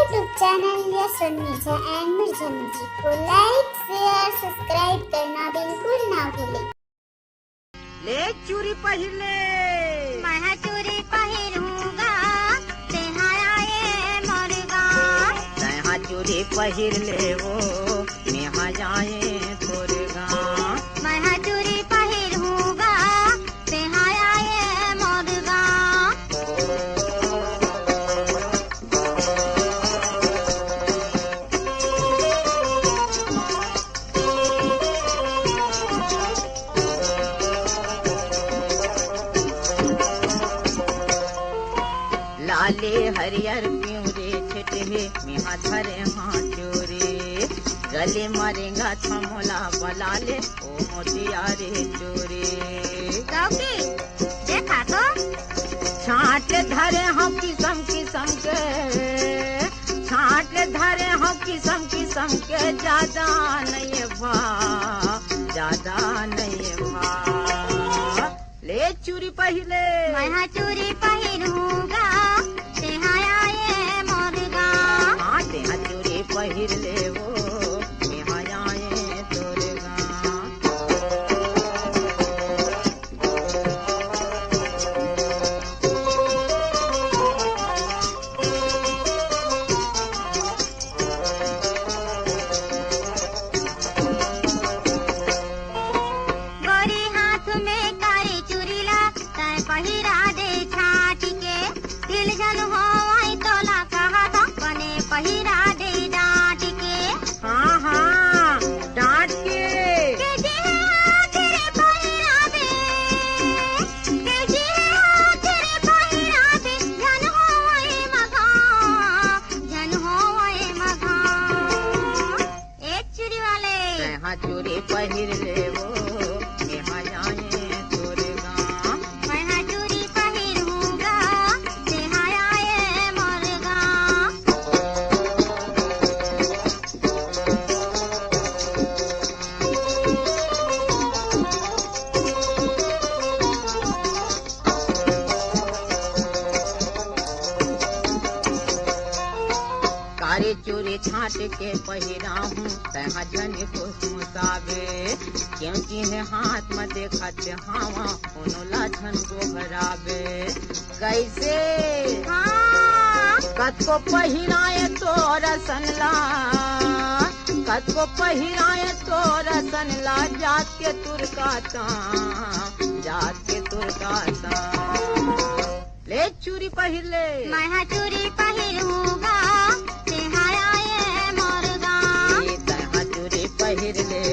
YouTube channel Yashwant Mirza and Mirza music को like share subscribe करना बिल्कुल ना भूलें। ले चूरी पहले मैं चूरी पहिरूंगा तेहाया ये मोरगा तहा चूरी पहिर ले वो नेहा जाए तोरगा मैं चूरी पहिरूंगा तेहाया ये मोरगा लाले हरियर प्यूरे छिटे मिहा धरे हाँ चोरे गले मारेगा छमोला बलाले ओ मोतिया रे चोरे कौकी देखा तो छाट धरे हम किस्म किस्म के छाट धरे हम किस्म के ज्यादा नहीं भा ज्यादा नहीं भा ले चूरी पहले मैं चूरी पहिरूंगा तेहाया ये मोरगा हाँ तेहा चूरी पहिर ले वो नेहा जाए तोरगा गोरी हाथ में कारी चूरीला तय पहिरा दे छाट के दिल जन हो आई तोला कहा था बने पहिरा दे डांट के हाँ हाँ डांट के के जी तेरे पहिरा दे के जी तेरे पहिरा दे जन हो आई मगा जन हो आई मगा एक चूरी वाले तहा चूरी पहिर ले वो नेहा जाए तोरगा मैं चूरी पहिरूंगा तेहाया ये मोरगा कारे चूरी छाट के पहिरा हूँ तहा जन को मुसावे क्योंकि है हाथ में देखत हावा उनो लाछन को भरावे कैसे हाँ कत को पहिराए तो रसनला कत को पहिराए तो रसनला जात के तुरकाता जात के तुरकाता ले चूरी पहिर ले मैं चूरी पहिरूंगा तेहाया ये मोरगा तहा चूरी पहिर ले